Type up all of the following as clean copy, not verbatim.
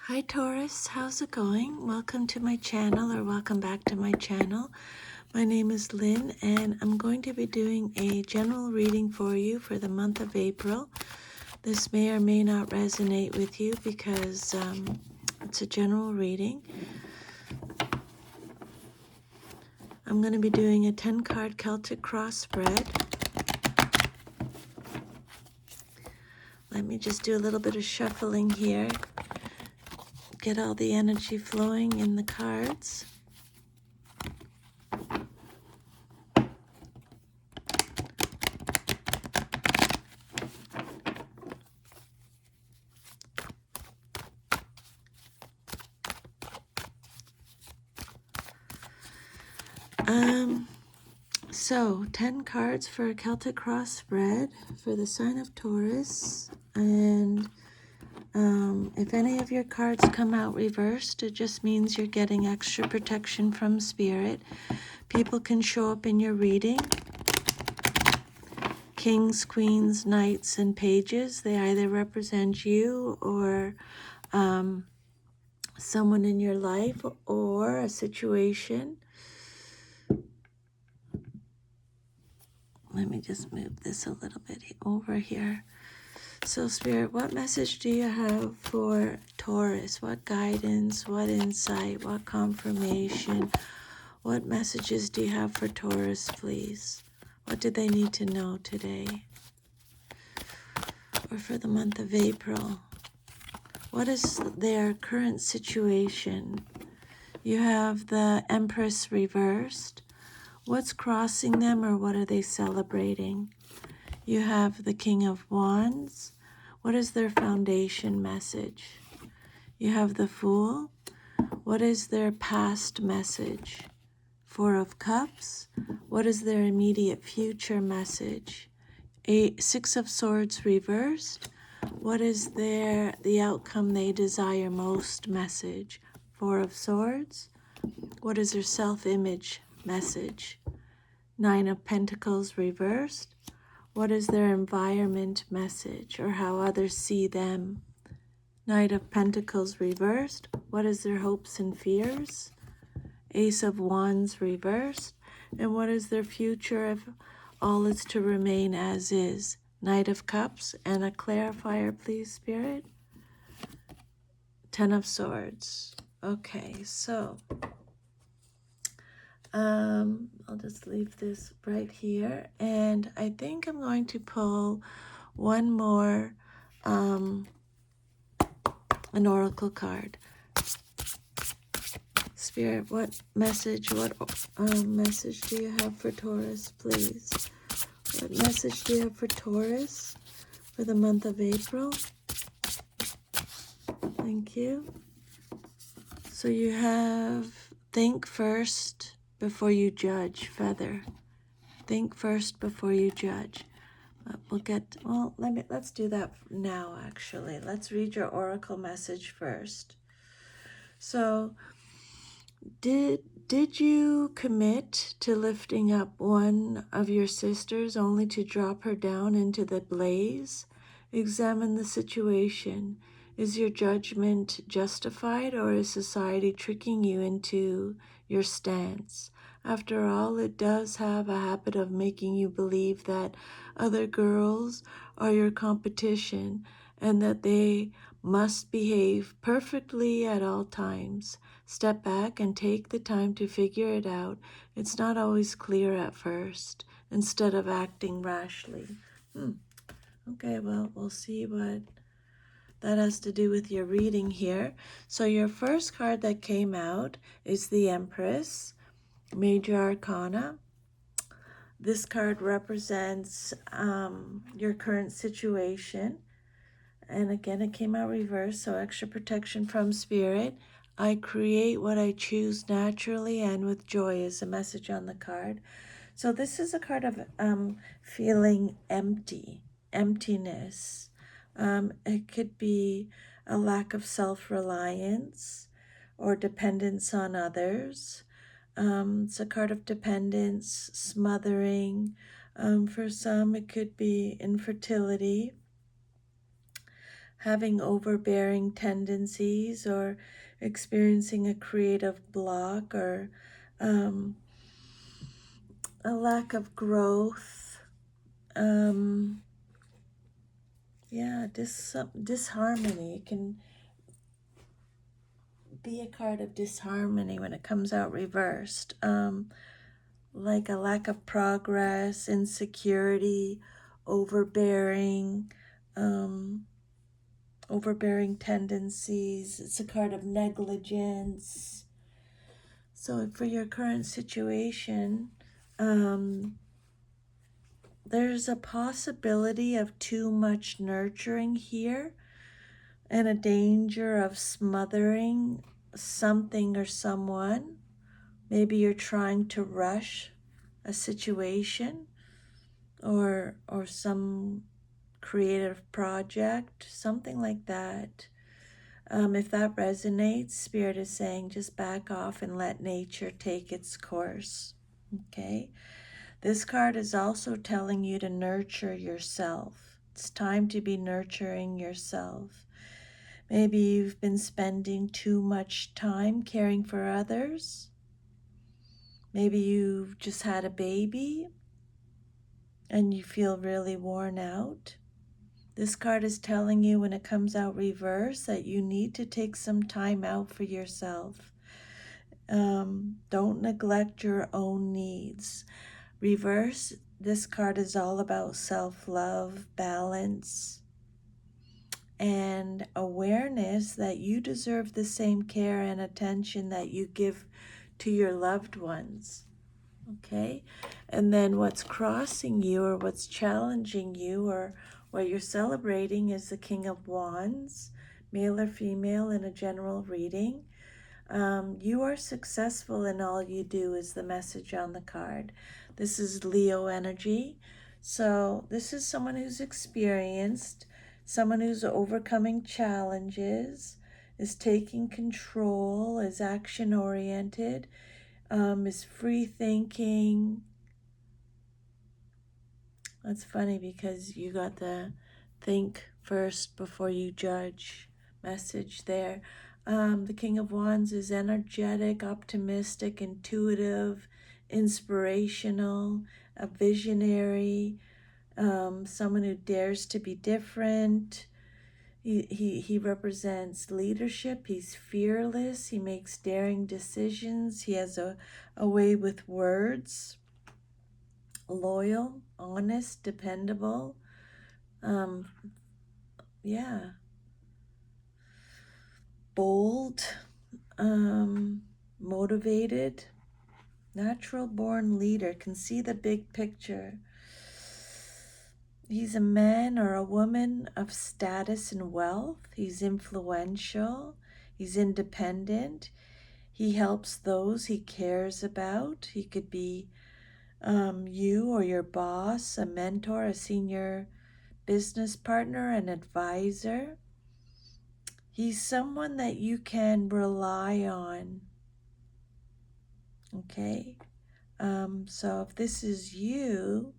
Hi Taurus, how's it going? Welcome to my channel, or welcome back to my channel. My name is Lynn and I'm going to be doing a general reading for you for the month of April. This may or may not resonate with you because it's a general reading. I'm going to be doing a 10-card Celtic cross spread. Let me just do a little bit of shuffling here. Get all the energy flowing in the cards. So 10 cards for a Celtic cross spread for the sign of Taurus. And if any of your cards come out reversed, it just means you're getting extra protection from spirit. People can show up in your reading. Kings, queens, knights, and pages. They either represent you or someone in your life or a situation. Let me just move this a little bit over here. So Spirit, what message do you have for Taurus? What guidance, what insight, what confirmation? What messages do you have for Taurus, please? What do they need to know today? Or for the month of April? What is their current situation? You have the Empress reversed. What's crossing them, or what are they celebrating? You have the King of Wands. What is their foundation message? You have the Fool. What is their past message? Four of Cups. What is their immediate future message? Six of Swords reversed. What is the outcome they desire most message? Four of Swords. What is their self-image message? Nine of Pentacles reversed. What is their environment message, or how others see them? Knight of Pentacles reversed. What is their hopes and fears? Ace of Wands reversed. And what is their future if all is to remain as is? Knight of Cups. And a clarifier, please, Spirit. Ten of Swords. Okay, so I'll just leave this right here, and I think I'm going to pull one more an oracle card. Spirit, what message message do you have for Taurus, please? What message do you have for Taurus for the month of April? Thank you. So you have think first before you judge, Feather. Think first before you judge. Let's do that now, actually. Let's read your oracle message first. So, did you commit to lifting up one of your sisters only to drop her down into the blaze? Examine the situation. Is your judgment justified, or is society tricking you into your stance? After all, it does have a habit of making you believe that other girls are your competition and that they must behave perfectly at all times. Step back and take the time to figure it out. It's not always clear at first, instead of acting rashly. Okay, well, we'll see what that has to do with your reading here. So your first card that came out is the Empress, Major Arcana. This card represents your current situation. And again, it came out reversed, so extra protection from spirit. I create what I choose naturally and with joy is the message on the card. So this is a card of feeling empty, emptiness. It could be a lack of self-reliance or dependence on others. It's a card of dependence, smothering. For some, it could be infertility. having overbearing tendencies or experiencing a creative block or a lack of growth. Disharmony. It can be a card of disharmony when it comes out reversed. Like a lack of progress, insecurity, overbearing, overbearing tendencies. It's a card of negligence. So for your current situation, there's a possibility of too much nurturing here and a danger of smothering something or someone. Maybe you're trying to rush a situation or some creative project, something like that. If that resonates, Spirit is saying just back off and let nature take its course. Okay? This card is also telling you to nurture yourself. It's time to be nurturing yourself. Maybe you've been spending too much time caring for others. Maybe you've just had a baby and you feel really worn out. This card is telling you when it comes out reverse that you need to take some time out for yourself. Don't neglect your own needs. Reverse, this card is all about self-love, balance, and awareness that you deserve the same care and attention that you give to your loved ones. Okay? And then what's crossing you or what's challenging you or what you're celebrating is the King of Wands, male or female in a general reading. You are successful in all you do is the message on the card. This is Leo energy. So this is someone who's experienced, someone who's overcoming challenges, is taking control, is action-oriented, is free thinking. That's funny because you got the think first before you judge message there. The King of Wands is energetic, optimistic, intuitive, inspirational, a visionary, someone who dares to be different. He represents leadership. He's fearless. He makes daring decisions. He has a way with words. Loyal, honest, dependable. Yeah. Bold, motivated, natural born leader, can see the big picture. He's a man or a woman of status and wealth. He's influential. He's independent. He helps those he cares about. He could be you or your boss, a mentor, a senior business partner, an advisor. He's someone that you can rely on. Okay? So if this is you,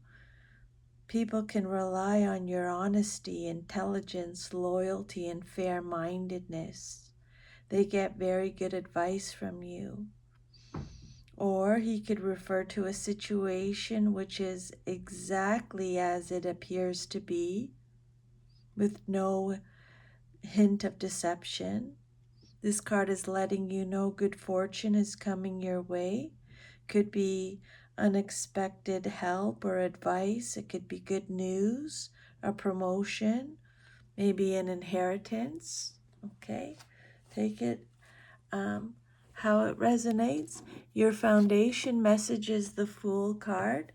people can rely on your honesty, intelligence, loyalty, and fair-mindedness. They get very good advice from you. Or he could refer to a situation which is exactly as it appears to be, with no hint of deception. This card is letting you know good fortune is coming your way. Could be unexpected help or advice. It could be good news, a promotion, maybe an inheritance. Okay, take it how it resonates. Your foundation message is the Fool card.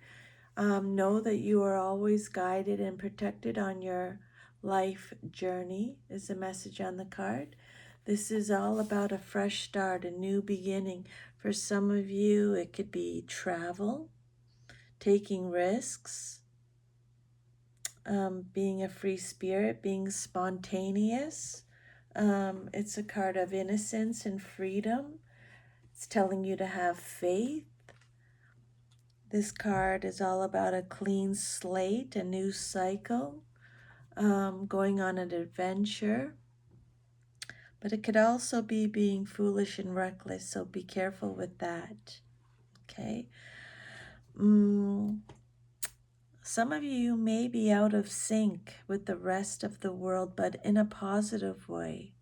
Know that you are always guided and protected on your life journey is the message on the card. This is all about a fresh start, a new beginning. For some of you, it could be travel, taking risks, being a free spirit, being spontaneous. It's a card of innocence and freedom. It's telling you to have faith. This card is all about a clean slate, a new cycle. going on an adventure, but it could also be being foolish and reckless, so be careful with that, okay? Some of you may be out of sync with the rest of the world, but in a positive way.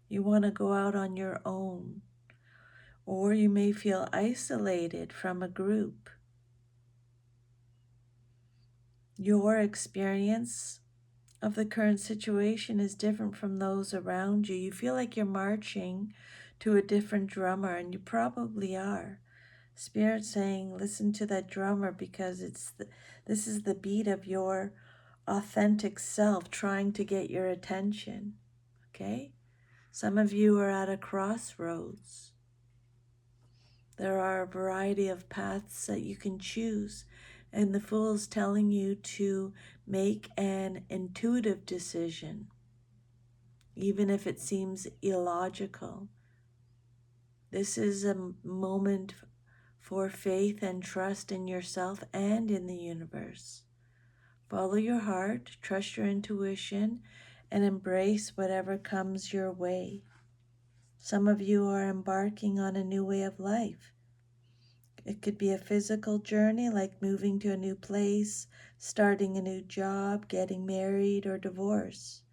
You want to go out on your own, or you may feel isolated from a group. Your experience of the current situation is different from those around you. You feel like you're marching to a different drummer, and you probably are. Spirit saying, listen to that drummer, because this is the beat of your authentic self trying to get your attention, okay? Some of you are at a crossroads. There are a variety of paths that you can choose, and the Fool is telling you to make an intuitive decision, even if it seems illogical. This is a moment for faith and trust in yourself and in the universe. Follow your heart, trust your intuition, and embrace whatever comes your way. Some of you are embarking on a new way of life. It could be a physical journey, like moving to a new place, starting a new job, getting married, or divorce.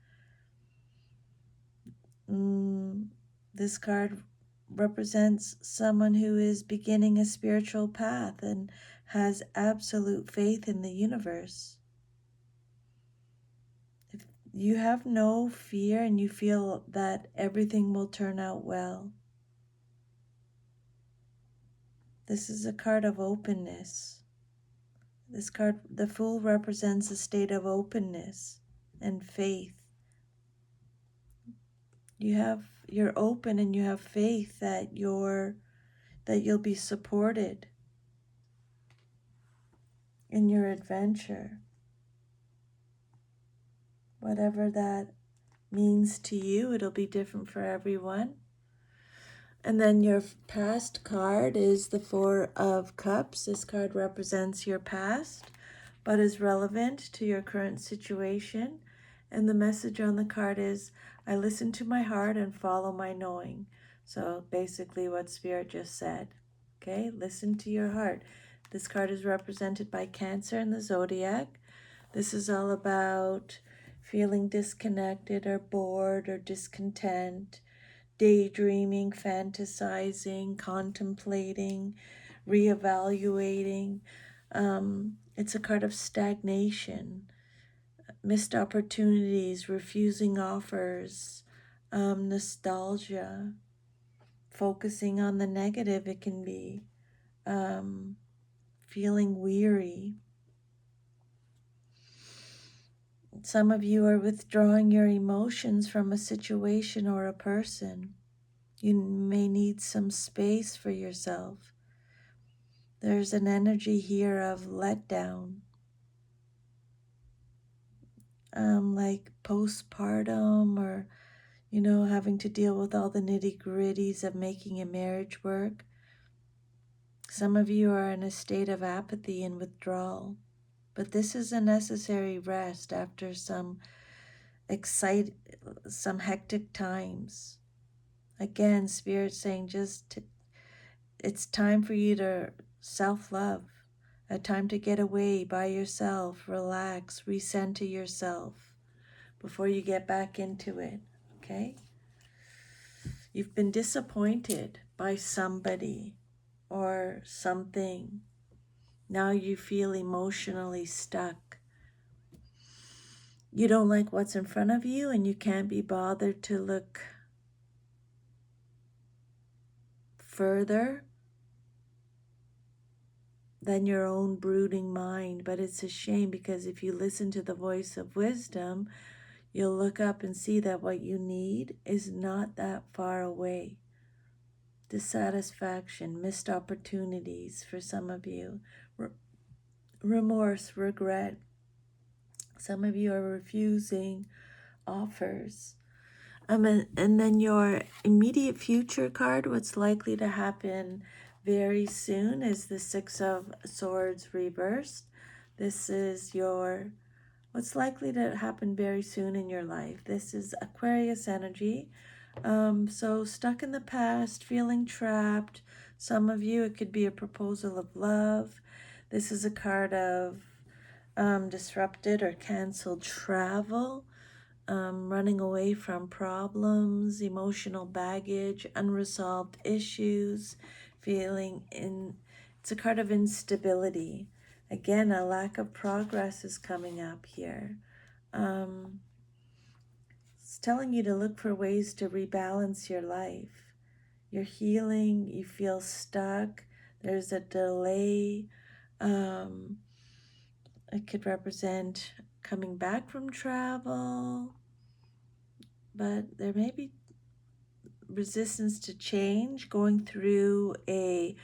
This card represents someone who is beginning a spiritual path and has absolute faith in the universe. If you have no fear and you feel that everything will turn out well. This is a card of openness. This card, the Fool, represents a state of openness and faith. You're open and you have faith that you'll be supported in your adventure. Whatever that means to you, it'll be different for everyone. And then your past card is the Four of Cups. This card represents your past, but is relevant to your current situation. And the message on the card is, I listen to my heart and follow my knowing. So basically what Spirit just said. Okay, listen to your heart. This card is represented by Cancer in the Zodiac. This is all about feeling disconnected or bored or discontent, daydreaming, fantasizing, contemplating, reevaluating. It's a card of stagnation, missed opportunities, refusing offers, nostalgia, focusing on the negative. It can be feeling weary. Some of you are withdrawing your emotions from a situation or a person. You may need some space for yourself. There's an energy here of letdown, like postpartum, or, having to deal with all the nitty-gritties of making a marriage work. Some of you are in a state of apathy and withdrawal, but this is a necessary rest after some hectic times. Again, Spirit saying it's time for you to self-love, a time to get away by yourself, relax, recenter yourself before you get back into it, okay? You've been disappointed by somebody or something. Now you feel emotionally stuck. You don't like what's in front of you, and you can't be bothered to look further than your own brooding mind. But it's a shame, because if you listen to the voice of wisdom, you'll look up and see that what you need is not that far away. Dissatisfaction, missed opportunities for some of you, remorse, regret. Some of you are refusing offers. And then your immediate future card, what's likely to happen very soon, is the Six of Swords reversed. This is your what's likely to happen very soon in your life. This is Aquarius energy. So stuck in the past, feeling trapped. Some of you, it could be a proposal of love. This is a card of disrupted or canceled travel, running away from problems, emotional baggage, unresolved issues, it's a card of instability. Again, a lack of progress is coming up here. It's telling you to look for ways to rebalance your life. You're healing, you feel stuck, there's a delay. It could represent coming back from travel, but there may be resistance to change, going through a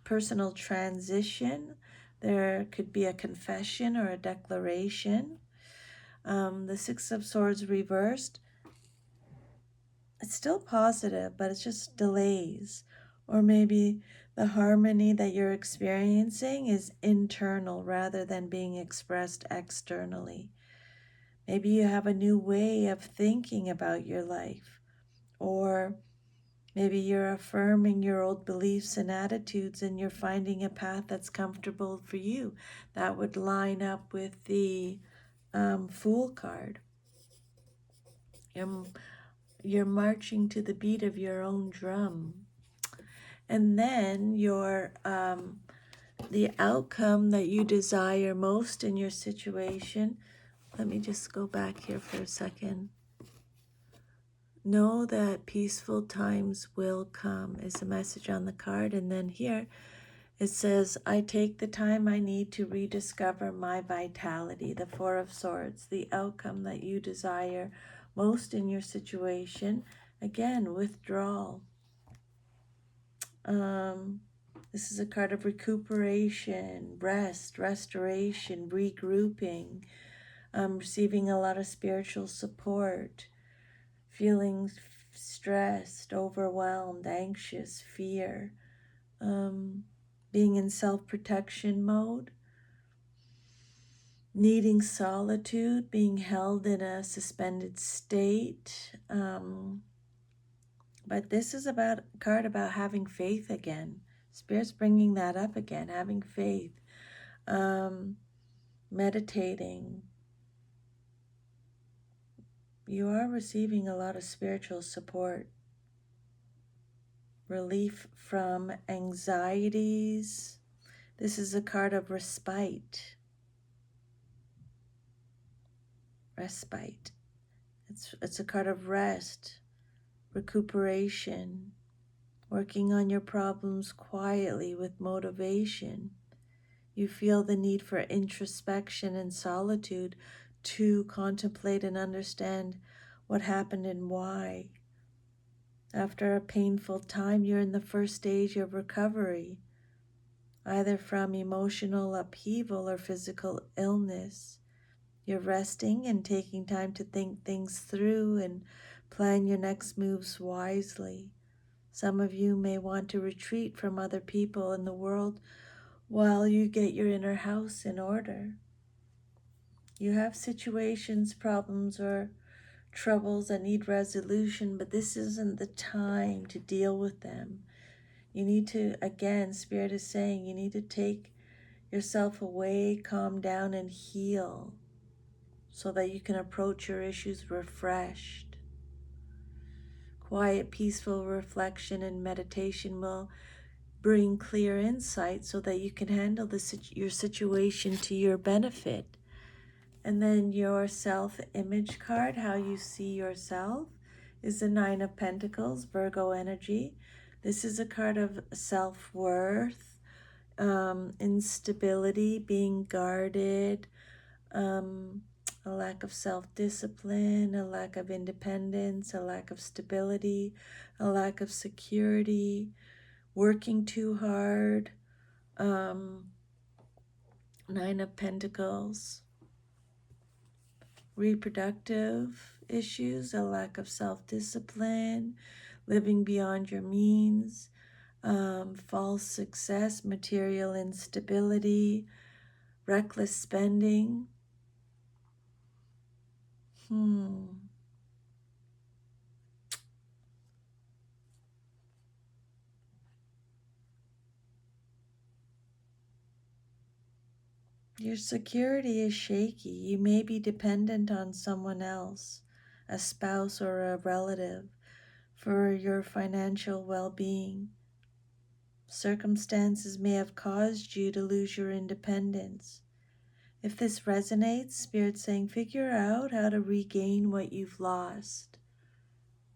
personal transition. There could be a confession or a declaration. The Six of Swords reversed, it's still positive, but it's just delays. Or maybe the harmony that you're experiencing is internal rather than being expressed externally. Maybe you have a new way of thinking about your life, or maybe you're affirming your old beliefs and attitudes and you're finding a path that's comfortable for you. That would line up with the Fool card. You're marching to the beat of your own drum. And then the outcome that you desire most in your situation. Let me just go back here for a second. Know that peaceful times will come is a message on the card. And then here it says, I take the time I need to rediscover my vitality. The Four of Swords, the outcome that you desire most in your situation. Again, withdrawal. This is a card of recuperation, rest, restoration, regrouping, receiving a lot of spiritual support, feeling stressed, overwhelmed, anxious, fear, being in self-protection mode, needing solitude, being held in a suspended state. But this is a card about having faith again. Spirit's bringing that up again, having faith, meditating. You are receiving a lot of spiritual support, relief from anxieties. This is a card of respite. Respite. It's a card of rest, recuperation, working on your problems quietly with motivation. You feel the need for introspection and solitude to contemplate and understand what happened and why. After a painful time, you're in the first stage of recovery, either from emotional upheaval or physical illness. You're resting and taking time to think things through and plan your next moves wisely. Some of you may want to retreat from other people in the world while you get your inner house in order. You have situations, problems, or troubles that need resolution, but this isn't the time to deal with them. You need to, again, Spirit is saying, you need to take yourself away, calm down, and heal so that you can approach your issues refreshed. Quiet, peaceful reflection and meditation will bring clear insight so that you can handle your situation to your benefit. And then your self-image card, how you see yourself, is the Nine of Pentacles, Virgo energy. This is a card of self-worth, instability, being guarded, a lack of self-discipline, a lack of independence, a lack of stability, a lack of security, working too hard. Nine of Pentacles, reproductive issues, a lack of self-discipline, living beyond your means, false success, material instability, reckless spending. Your security is shaky. You may be dependent on someone else, a spouse or a relative, for your financial well-being. Circumstances may have caused you to lose your independence. If this resonates, Spirit's saying figure out how to regain what you've lost.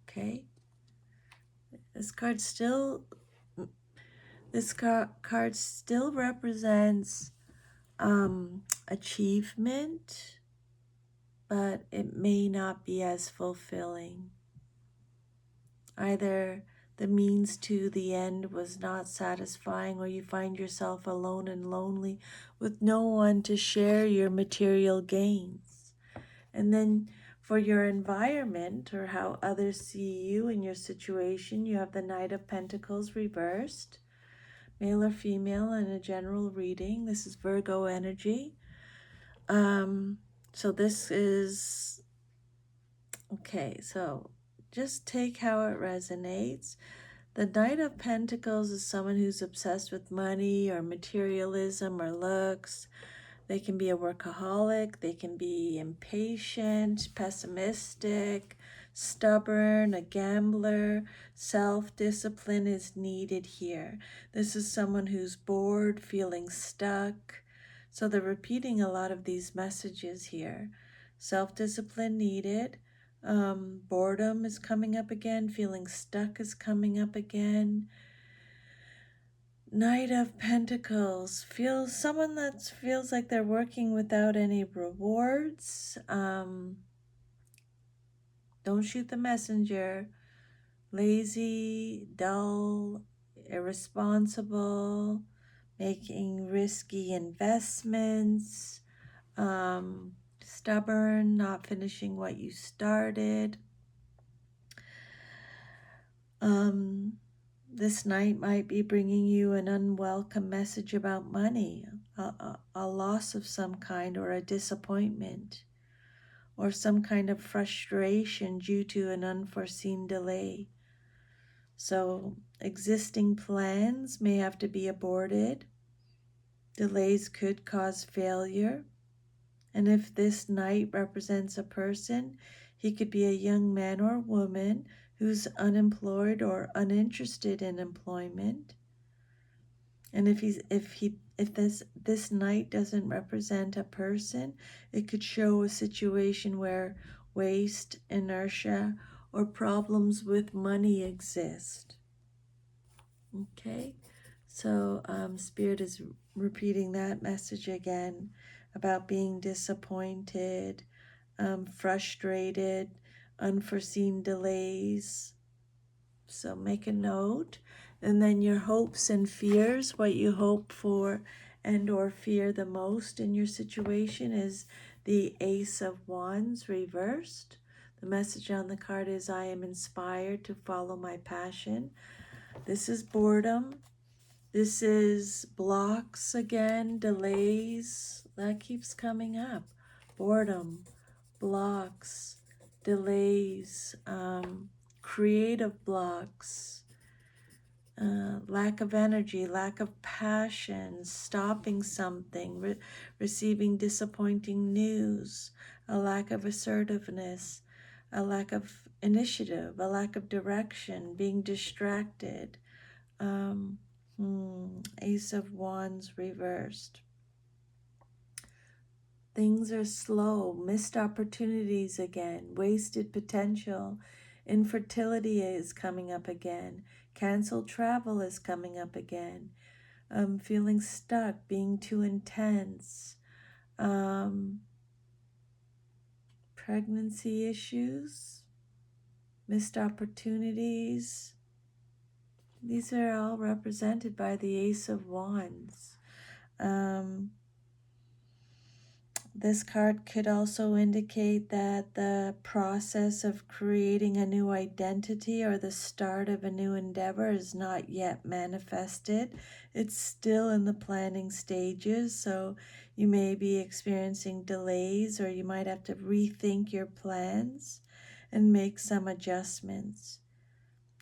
Okay? This card still represents achievement, but it may not be as fulfilling. Either the means to the end was not satisfying, or you find yourself alone and lonely with no one to share your material gains. And then for your environment, or how others see you in your situation, you have the Knight of Pentacles reversed, male or female, in a general reading. This is Virgo energy. So this is, okay, so just take how it resonates. The Knight of Pentacles is someone who's obsessed with money or materialism or looks. They can be a workaholic, they can be impatient, pessimistic, stubborn, a gambler. Self-discipline is needed here. This is someone who's bored, feeling stuck. So they're repeating a lot of these messages here. Self-discipline needed. Boredom is coming up again. Feeling stuck is coming up again. Knight of Pentacles feels someone that feels like they're working without any rewards. Don't shoot the messenger. Lazy, dull, irresponsible, making risky investments, stubborn, not finishing what you started. This night might be bringing you an unwelcome message about money, a loss of some kind, or a disappointment, or some kind of frustration due to an unforeseen delay. So existing plans may have to be aborted. Delays could cause failure. And if this knight represents a person, he could be a young man or woman who's unemployed or uninterested in employment. And if this knight doesn't represent a person, it could show a situation where waste, inertia, or problems with money exist. Okay, so Spirit is repeating that message again about being disappointed, frustrated, unforeseen delays. So make a note. And then your hopes and fears, what you hope for and or fear the most in your situation, is the Ace of Wands reversed. The message on the card is, I am inspired to follow my passion. This is boredom. This is blocks again, delays. That keeps coming up. Boredom, blocks, delays, creative blocks, lack of energy, lack of passion, stopping something, receiving disappointing news, a lack of assertiveness, a lack of initiative, a lack of direction, being distracted. Ace of Wands reversed. Things are slow, missed opportunities again, wasted potential, infertility is coming up again, canceled travel is coming up again, feeling stuck, being too intense, pregnancy issues, missed opportunities. These are all represented by the Ace of Wands. This card could also indicate that the process of creating a new identity or the start of a new endeavor is not yet manifested. It's still in the planning stages, so you may be experiencing delays, or you might have to rethink your plans and make some adjustments.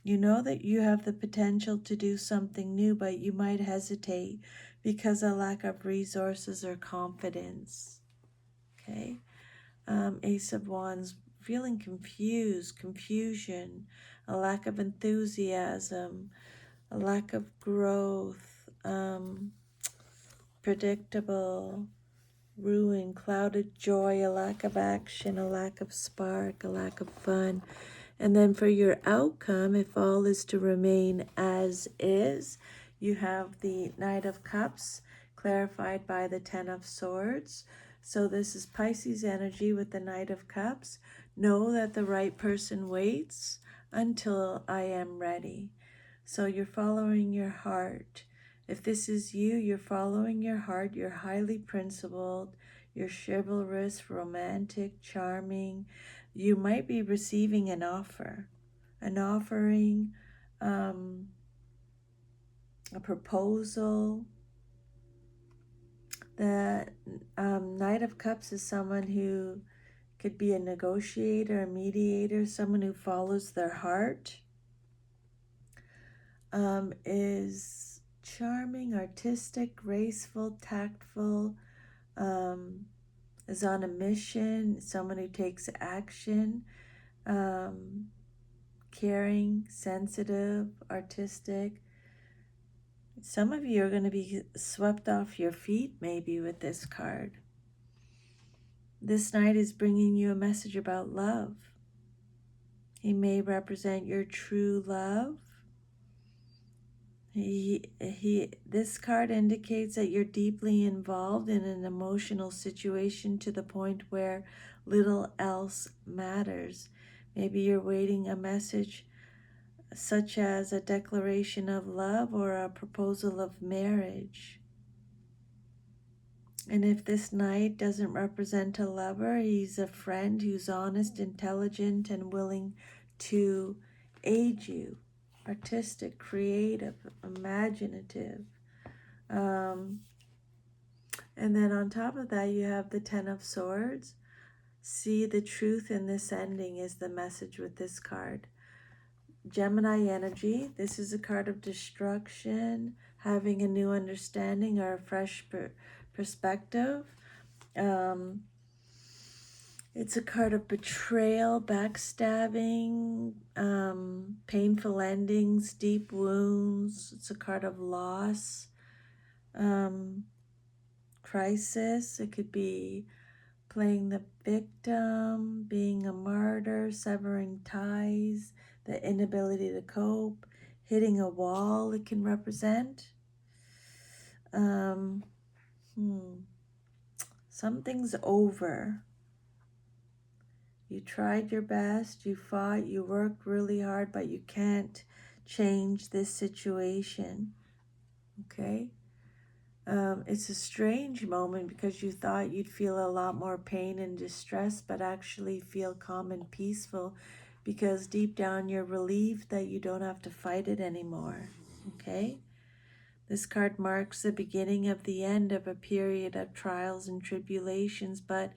You know that you have the potential to do something new, but you might hesitate because of lack of resources or confidence. Okay, Ace of Wands, feeling confused, confusion, a lack of enthusiasm, a lack of growth, predictable, ruin, clouded joy, a lack of action, a lack of spark, a lack of fun. And then for your outcome, if all is to remain as is, you have the Knight of Cups clarified by the Ten of Swords. So this is Pisces energy with the Knight of Cups. Know that the right person waits until I am ready. So you're following your heart. If this is you, you're following your heart. You're highly principled. You're chivalrous, romantic, charming. You might be receiving an offer, an offering, a proposal. The Knight of Cups is someone who could be a negotiator, a mediator, someone who follows their heart, is charming, artistic, graceful, tactful, is on a mission, someone who takes action, caring, sensitive, artistic. Some of you are going to be swept off your feet maybe with this card. This knight is bringing you a message about love. He may represent your true love. This card indicates that you're deeply involved in an emotional situation to the point where little else matters. Maybe you're waiting a message such as a declaration of love or a proposal of marriage. And if this knight doesn't represent a lover, he's a friend who's honest, intelligent, and willing to aid you. Artistic, creative, imaginative. And then on top of that, you have the Ten of Swords. See the truth in this ending is the message with this card. Gemini energy. This is a card of destruction, having a new understanding or a fresh perspective. It's a card of betrayal, backstabbing, painful endings, deep wounds. It's a card of loss, crisis. It could be playing the victim, being a martyr, severing ties, the inability to cope, hitting a wall it can represent. Something's over. You tried your best, you fought, you worked really hard, but you can't change this situation, okay? It's a strange moment because you thought you'd feel a lot more pain and distress, but actually feel calm and peaceful because deep down you're relieved that you don't have to fight it anymore, okay? This card marks the beginning of the end of a period of trials and tribulations, but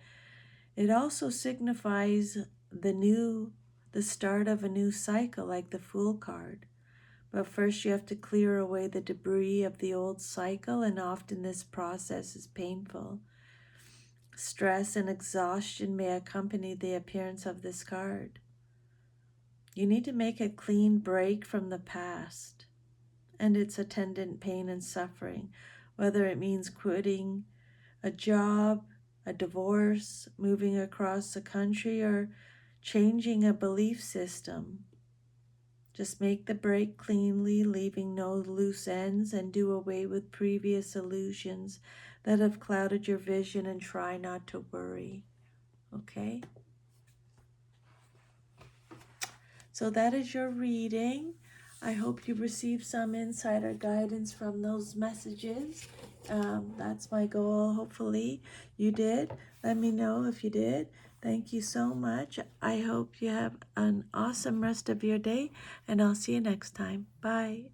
it also signifies the start of a new cycle, like the Fool card. But first you have to clear away the debris of the old cycle, and often this process is painful. Stress and exhaustion may accompany the appearance of this card. You need to make a clean break from the past and its attendant pain and suffering, whether it means quitting a job, a divorce, moving across the country, or changing a belief system. Just make the break cleanly, leaving no loose ends, and do away with previous illusions that have clouded your vision, and try not to worry. Okay? So that is your reading. I hope you received some insight or guidance from those messages. That's my goal. Hopefully you did. Let me know if you did. Thank you so much. I hope you have an awesome rest of your day, and I'll see you next time. Bye.